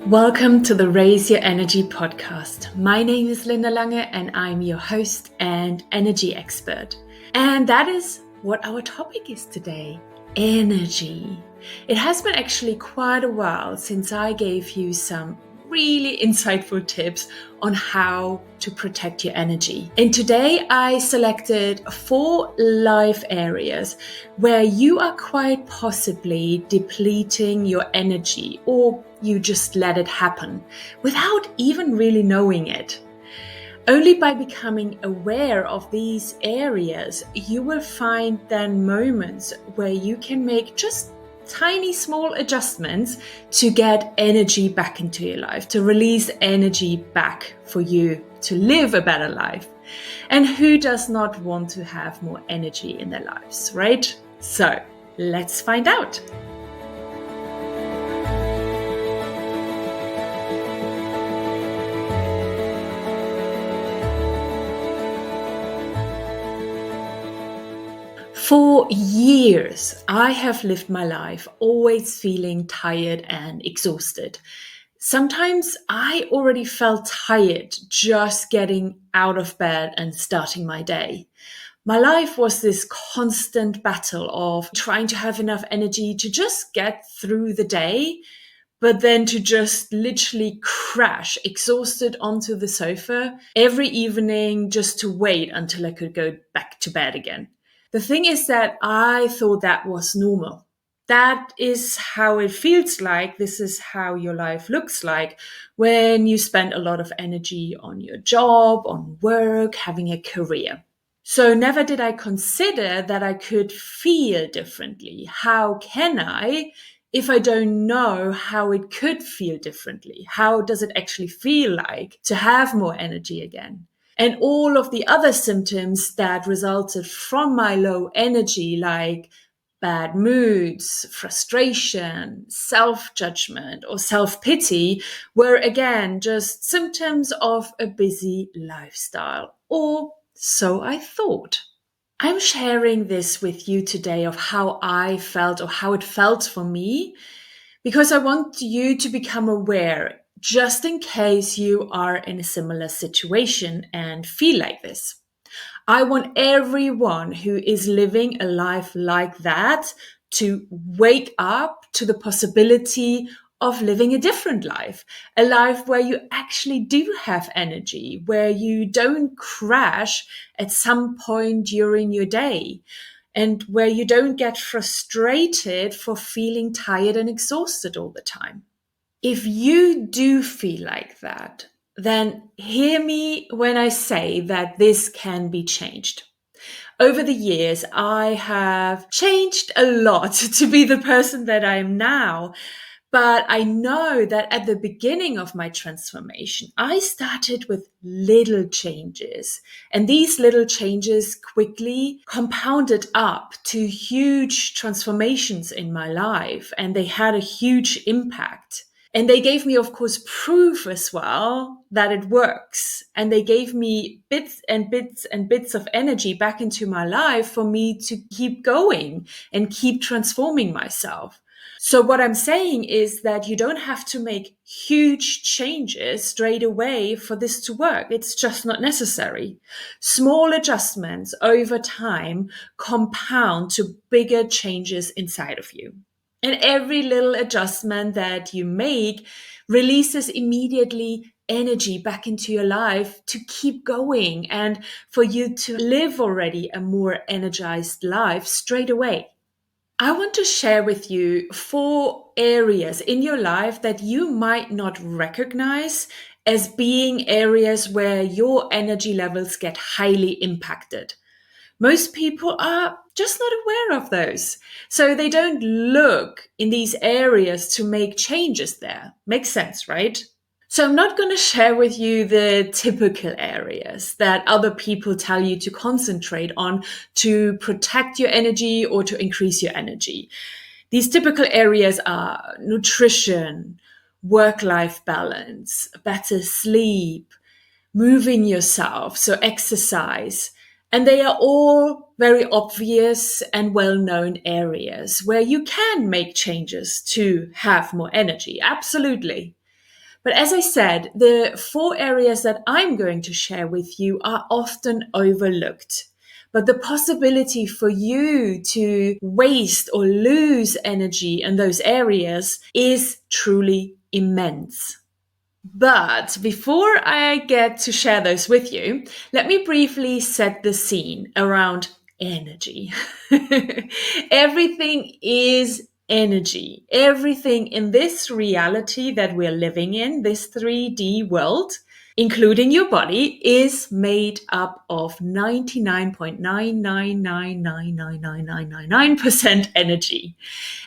Welcome to the Raise Your Energy podcast. My name is Linda Lange and I'm your host and energy expert. And that is what our topic is today, energy. It has been actually quite a while since I gave you some really insightful tips on how to protect your energy. And today I selected 4 life areas where you are quite possibly depleting your energy, or you just let it happen without even really knowing it. Only by becoming aware of these areas, you will find then moments where you can make just tiny small adjustments to get energy back into your life, to release energy back for you to live a better life. And who does not want to have more energy in their lives, right? So let's find out. For years, I have lived my life always feeling tired and exhausted. Sometimes I already felt tired just getting out of bed and starting my day. My life was this constant battle of trying to have enough energy to just get through the day, but then to just literally crash exhausted onto the sofa every evening just to wait until I could go back to bed again. The thing is that I thought that was normal. That is how it feels like. This is how your life looks like when you spend a lot of energy on your job, on work, having a career. So never did I consider that I could feel differently. How can I, if I don't know how it could feel differently? How does it actually feel like to have more energy again? And all of the other symptoms that resulted from my low energy, like bad moods, frustration, self-judgment, or self-pity, were again just symptoms of a busy lifestyle, or so I thought. I'm sharing this with you today of how I felt, or how it felt for me, because I want you to become aware, just in case you are in a similar situation and feel like this. I want everyone who is living a life like that to wake up to the possibility of living a different life, a life where you actually do have energy, where you don't crash at some point during your day, and where you don't get frustrated for feeling tired and exhausted all the time. If you do feel like that, then hear me when I say that this can be changed. Over the years, I have changed a lot to be the person that I am now. But I know that at the beginning of my transformation, I started with little changes. And these little changes quickly compounded up to huge transformations in my life. And they had a huge impact. And they gave me, of course, proof as well that it works. And they gave me bits and bits and bits of energy back into my life for me to keep going and keep transforming myself. So what I'm saying is that you don't have to make huge changes straight away for this to work. It's just not necessary. Small adjustments over time compound to bigger changes inside of you. And every little adjustment that you make releases immediately energy back into your life to keep going and for you to live already a more energized life straight away. I want to share with you 4 areas in your life that you might not recognize as being areas where your energy levels get highly impacted. Most people are just not aware of those. So they don't look in these areas to make changes there. Makes sense, right? So I'm not going to share with you the typical areas that other people tell you to concentrate on to protect your energy or to increase your energy. These typical areas are nutrition, work-life balance, better sleep, moving yourself, so exercise, And they are all very obvious and well-known areas where you can make changes to have more energy. Absolutely. But as I said, the 4 areas that I'm going to share with you are often overlooked. But the possibility for you to waste or lose energy in those areas is truly immense. But before I get to share those with you, let me briefly set the scene around energy. Everything is energy. Everything in this reality that we're living in, this 3D world, including your body, is made up of 99.999999999% energy.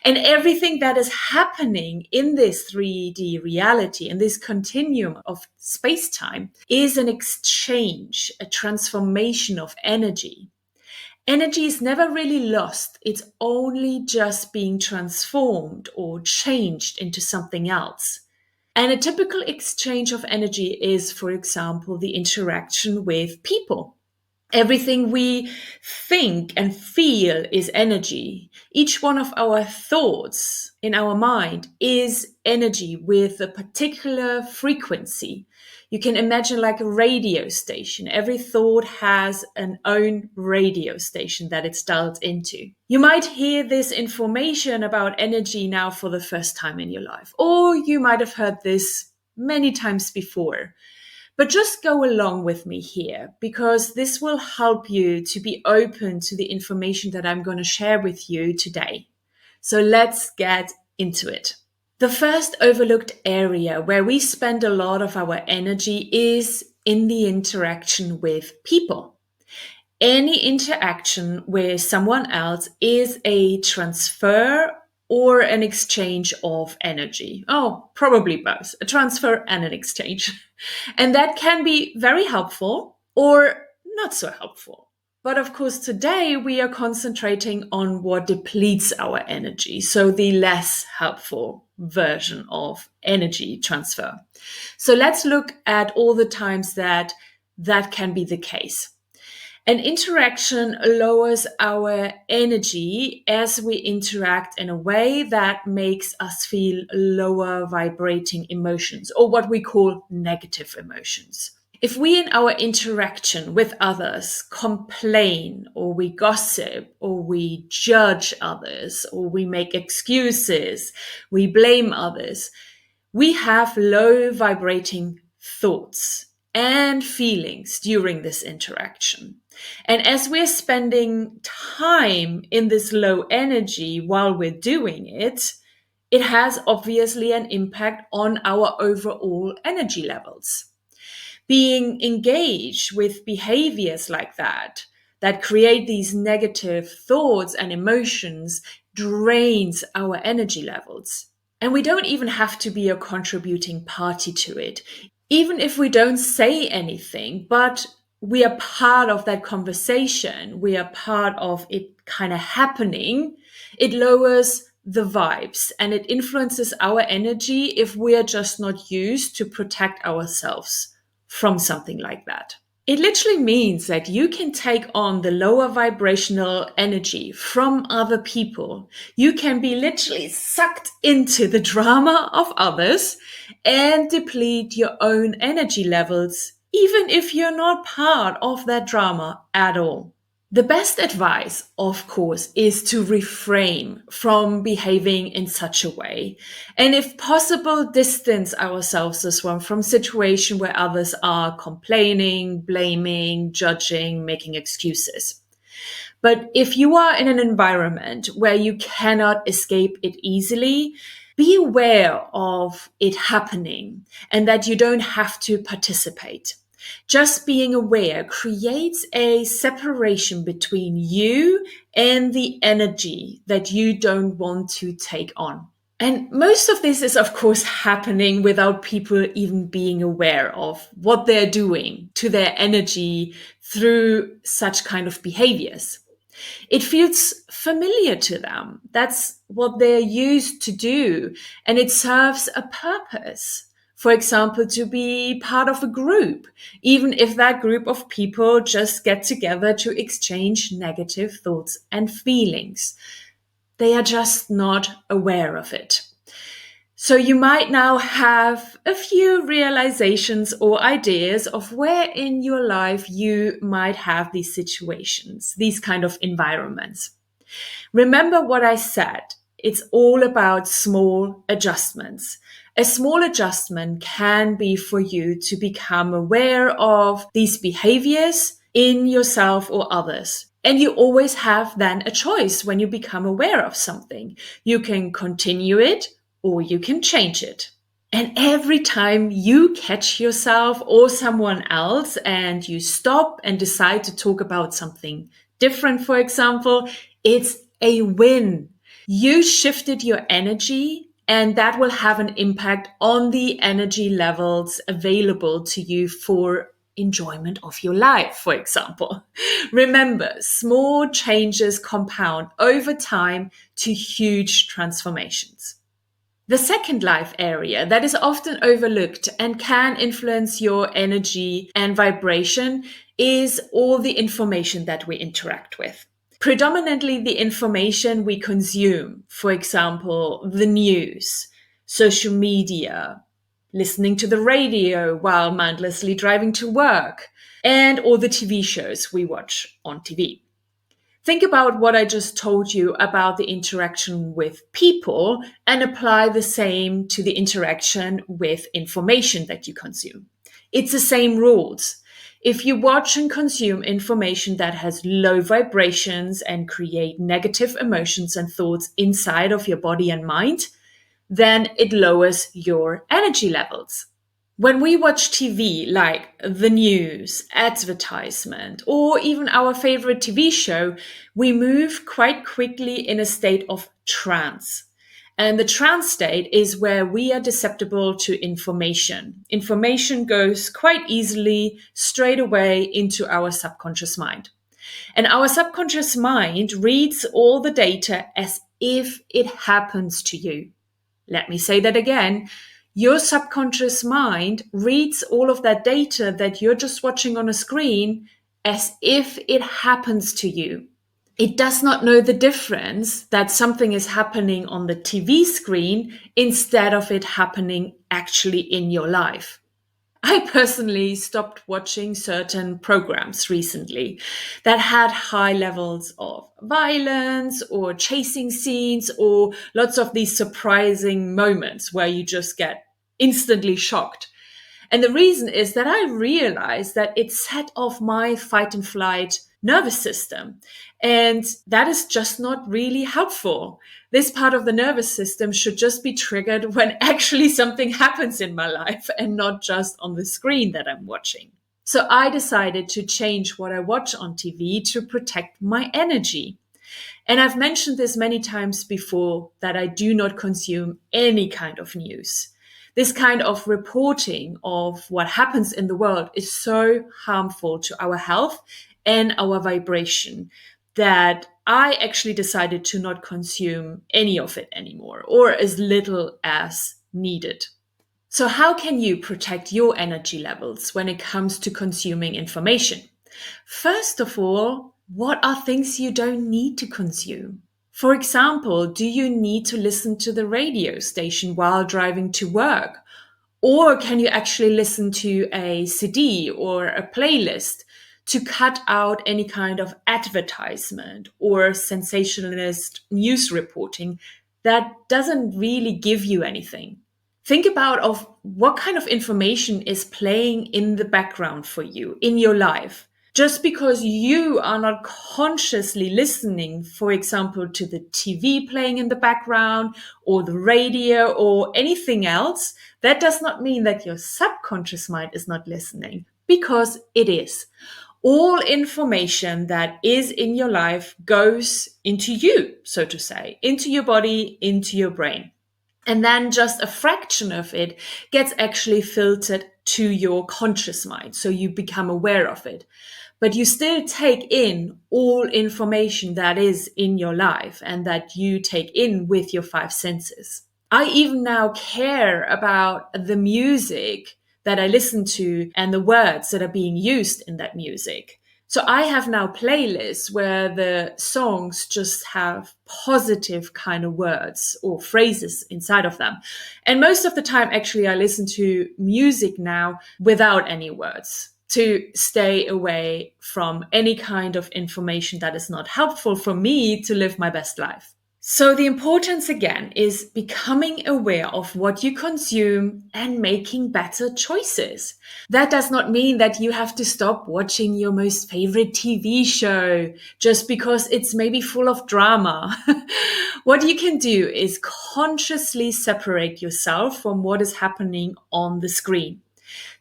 And everything that is happening in this 3D reality, in this continuum of space-time, is an exchange, a transformation of energy. Energy is never really lost. It's only just being transformed or changed into something else. And a typical exchange of energy is, for example, the interaction with people. Everything we think and feel is energy. Each one of our thoughts in our mind is energy with a particular frequency. You can imagine like a radio station. Every thought has an own radio station that it's dialed into. You might hear this information about energy now for the first time in your life, or you might have heard this many times before. But just go along with me here, because this will help you to be open to the information that I'm going to share with you today. So let's get into it. The first overlooked area where we spend a lot of our energy is in the interaction with people. Any interaction with someone else is a transfer or an exchange of energy. Oh, probably both, a transfer and an exchange. And that can be very helpful or not so helpful. But of course, today we are concentrating on what depletes our energy, so the less helpful version of energy transfer. So let's look at all the times that can be the case. An interaction lowers our energy as we interact in a way that makes us feel lower vibrating emotions, or what we call negative emotions. If we in our interaction with others complain, or we gossip, or we judge others, or we make excuses, we blame others, we have low vibrating thoughts and feelings during this interaction. And as we're spending time in this low energy while we're doing it, it has obviously an impact on our overall energy levels. Being engaged with behaviors like that create these negative thoughts and emotions, drains our energy levels. And we don't even have to be a contributing party to it. Even if we don't say anything, but we are part of that conversation, we are part of it kind of happening, it lowers the vibes and it influences our energy if we are just not used to protect ourselves from something like that. It literally means that you can take on the lower vibrational energy from other people. You can be literally sucked into the drama of others and deplete your own energy levels, even if you're not part of that drama at all. The best advice, of course, is to refrain from behaving in such a way. And if possible, distance ourselves as well from situations where others are complaining, blaming, judging, making excuses. But if you are in an environment where you cannot escape it easily, be aware of it happening and that you don't have to participate. Just being aware creates a separation between you and the energy that you don't want to take on. And most of this is, of course, happening without people even being aware of what they're doing to their energy through such kind of behaviors. It feels familiar to them. That's what they're used to do. And it serves a purpose. For example, to be part of a group, even if that group of people just get together to exchange negative thoughts and feelings. They are just not aware of it. So you might now have a few realizations or ideas of where in your life you might have these situations, these kind of environments. Remember what I said. It's all about small adjustments. A small adjustment can be for you to become aware of these behaviors in yourself or others. And you always have then a choice when you become aware of something. You can continue it or you can change it. And every time you catch yourself or someone else and you stop and decide to talk about something different, for example, it's a win. You shifted your energy, and that will have an impact on the energy levels available to you for enjoyment of your life, for example. Remember, small changes compound over time to huge transformations. The second life area that is often overlooked and can influence your energy and vibration is all the information that we interact with. Predominantly the information we consume, for example, the news, social media, listening to the radio while mindlessly driving to work, and all the TV shows we watch on TV. Think about what I just told you about the interaction with people and apply the same to the interaction with information that you consume. It's the same rules. If you watch and consume information that has low vibrations and create negative emotions and thoughts inside of your body and mind, then it lowers your energy levels. When we watch TV, like the news, advertisement, or even our favorite TV show, we move quite quickly in a state of trance. And the trance state is where we are susceptible to information. Information goes quite easily straight away into our subconscious mind. And our subconscious mind reads all the data as if it happens to you. Let me say that again. Your subconscious mind reads all of that data that you're just watching on a screen as if it happens to you. It does not know the difference that something is happening on the TV screen instead of it happening actually in your life. I personally stopped watching certain programs recently that had high levels of violence or chasing scenes or lots of these surprising moments where you just get instantly shocked. And the reason is that I realized that it set off my fight and flight nervous system. And that is just not really helpful. This part of the nervous system should just be triggered when actually something happens in my life and not just on the screen that I'm watching. So I decided to change what I watch on TV to protect my energy. And I've mentioned this many times before that I do not consume any kind of news. This kind of reporting of what happens in the world is so harmful to our health and our vibration that I actually decided to not consume any of it anymore, or as little as needed. So how can you protect your energy levels when it comes to consuming information? First of all, what are things you don't need to consume? For example, do you need to listen to the radio station while driving to work? Or can you actually listen to a CD or a playlist to cut out any kind of advertisement or sensationalist news reporting that doesn't really give you anything? Think about of what kind of information is playing in the background for you in your life. Just because you are not consciously listening, for example, to the TV playing in the background or the radio or anything else, that does not mean that your subconscious mind is not listening, because it is. All information that is in your life goes into you, so to say, into your body, into your brain. And then just a fraction of it gets actually filtered to your conscious mind. So you become aware of it. But you still take in all information that is in your life and that you take in with your five senses. I even now care about the music that I listen to and the words that are being used in that music. So I have now playlists where the songs just have positive kind of words or phrases inside of them. And most of the time, actually, I listen to music now without any words to stay away from any kind of information that is not helpful for me to live my best life. So the importance again is becoming aware of what you consume and making better choices. That does not mean that you have to stop watching your most favorite TV show just because it's maybe full of drama. What you can do is consciously separate yourself from what is happening on the screen.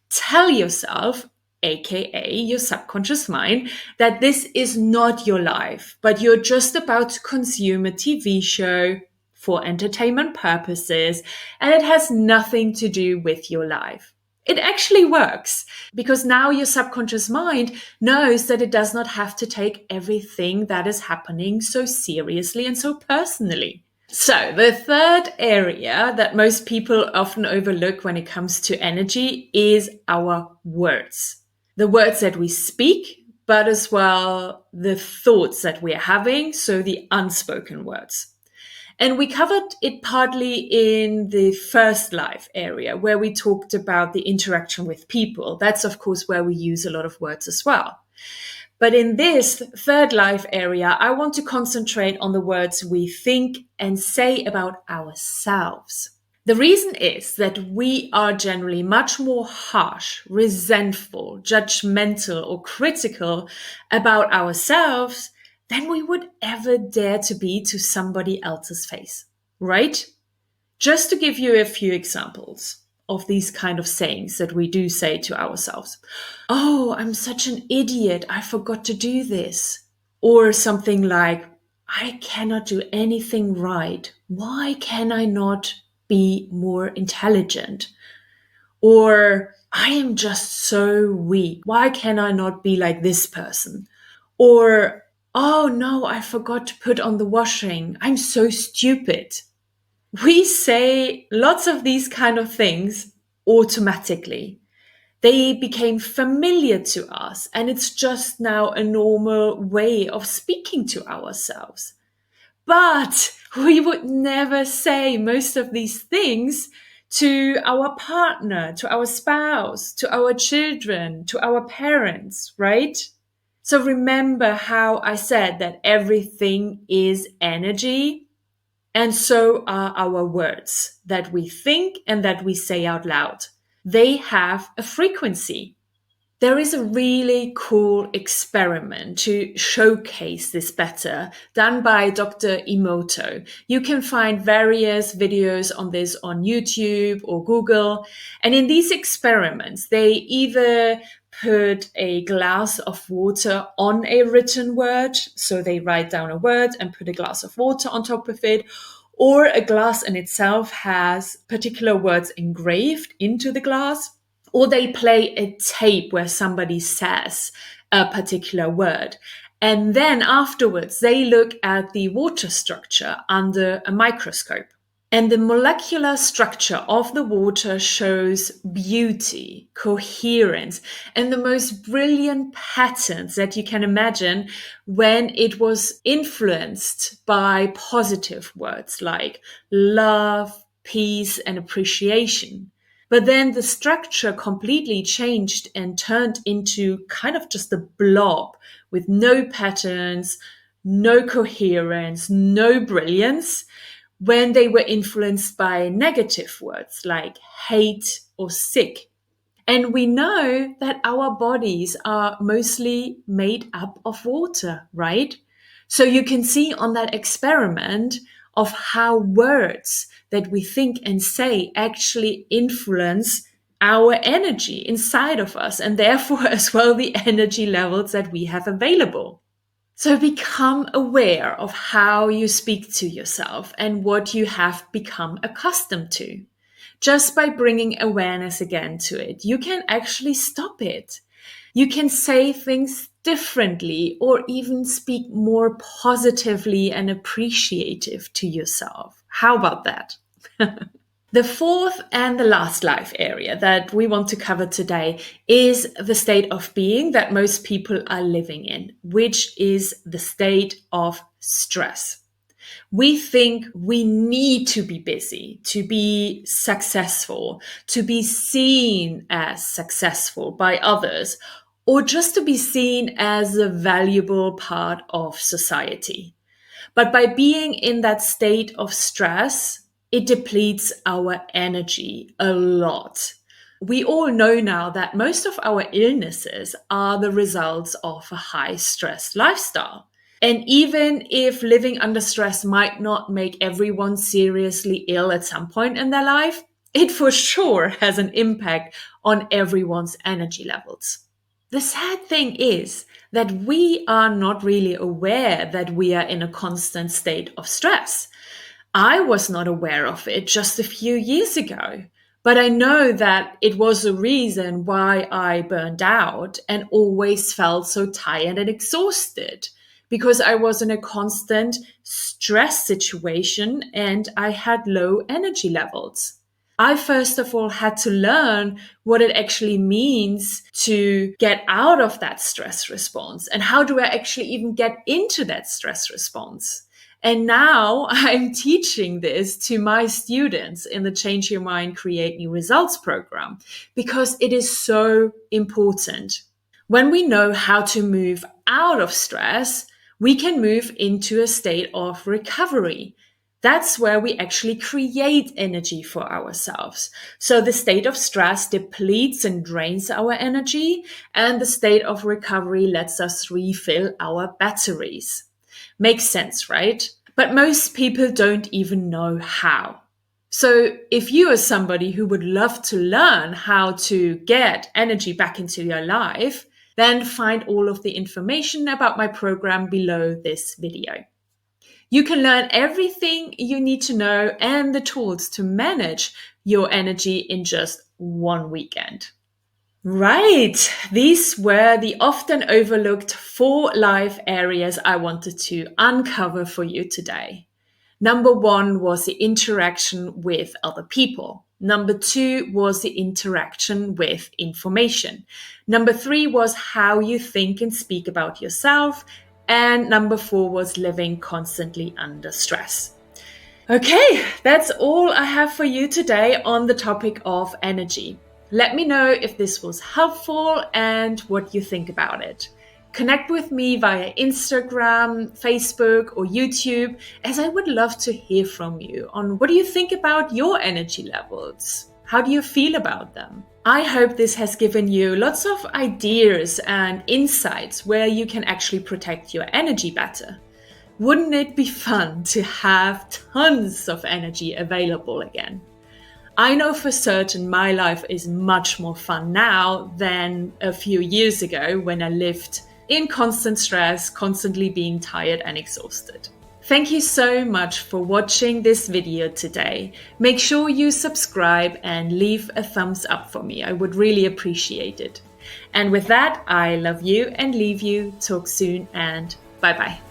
Tell yourself, aka your subconscious mind, that this is not your life, but you're just about to consume a TV show for entertainment purposes, and it has nothing to do with your life. It actually works because now your subconscious mind knows that it does not have to take everything that is happening so seriously and so personally. So the third area that most people often overlook when it comes to energy is our words. The words that we speak, but as well the thoughts that we're having, so the unspoken words. And we covered it partly in the first life area where we talked about the interaction with people. That's, of course, where we use a lot of words as well. But in this third life area, I want to concentrate on the words we think and say about ourselves. The reason is that we are generally much more harsh, resentful, judgmental, or critical about ourselves than we would ever dare to be to somebody else's face, right? Just to give you a few examples of these kind of sayings that we do say to ourselves. Oh, I'm such an idiot. I forgot to do this. Or something like, I cannot do anything right. Why can I not be more intelligent? Or I am just so weak. Why can I not be like this person? Or, oh no, I forgot to put on the washing. I'm so stupid. We say lots of these kind of things automatically. They became familiar to us, and it's just now a normal way of speaking to ourselves. But we would never say most of these things to our partner, to our spouse, to our children, to our parents, right? So remember how I said that everything is energy. And so are our words that we think and that we say out loud. They have a frequency. There is a really cool experiment to showcase this better done by Dr. 𝐂𝐇𝐀𝐏𝐿. You can find various videos on this on YouTube or Google. And in these experiments, they either put a glass of water on a written word. So they write down a word and put a glass of water on top of it. Or a glass in itself has particular words engraved into the glass. Or they play a tape where somebody says a particular word. And then afterwards, they look at the water structure under a microscope. And the molecular structure of the water shows beauty, coherence, and the most brilliant patterns that you can imagine when it was influenced by positive words like love, peace, and appreciation. But then the structure completely changed and turned into kind of just a blob with no patterns, no coherence, no brilliance, when they were influenced by negative words like hate or sick. And we know that our bodies are mostly made up of water, right? So you can see on that experiment of how words that we think and say actually influence our energy inside of us, and therefore as well the energy levels that we have available. So become aware of how you speak to yourself and what you have become accustomed to. Just by bringing awareness again to it, you can actually stop it. You can say things differently or even speak more positively and appreciative to yourself. How about that? The fourth and the last life area that we want to cover today is the state of being that most people are living in, which is the state of stress. We think we need to be busy, to be successful, to be seen as successful by others, or just to be seen as a valuable part of society. But by being in that state of stress, it depletes our energy a lot. We all know now that most of our illnesses are the results of a high stress lifestyle. And even if living under stress might not make everyone seriously ill at some point in their life, it for sure has an impact on everyone's energy levels. The sad thing is that we are not really aware that we are in a constant state of stress. I was not aware of it just a few years ago, but I know that it was a reason why I burned out and always felt so tired and exhausted, because I was in a constant stress situation and I had low energy levels. I first of all had to learn what it actually means to get out of that stress response and how do I actually even get into that stress response. And now I'm teaching this to my students in the Change Your Mind, Create New Results program because it is so important. When we know how to move out of stress, we can move into a state of recovery. That's where we actually create energy for ourselves. So the state of stress depletes and drains our energy, and the state of recovery lets us refill our batteries. Makes sense, right? But most people don't even know how. So if you are somebody who would love to learn how to get energy back into your life, then find all of the information about my program below this video. You can learn everything you need to know and the tools to manage your energy in just one weekend. Right, these were the often overlooked 4 life areas I wanted to uncover for you today. Number 1 was the interaction with other people. Number 2 was the interaction with information. Number 3 was how you think and speak about yourself. And number 4 was living constantly under stress. Okay, that's all I have for you today on the topic of energy. Let me know if this was helpful and what you think about it. Connect with me via Instagram, Facebook, or YouTube, as I would love to hear from you on what do you think about your energy levels? How do you feel about them? I hope this has given you lots of ideas and insights where you can actually protect your energy better. Wouldn't it be fun to have tons of energy available again? I know for certain my life is much more fun now than a few years ago when I lived in constant stress, constantly being tired and exhausted. Thank you so much for watching this video today. Make sure you subscribe and leave a thumbs up for me. I would really appreciate it. And with that, I love you and leave you. Talk soon and bye-bye.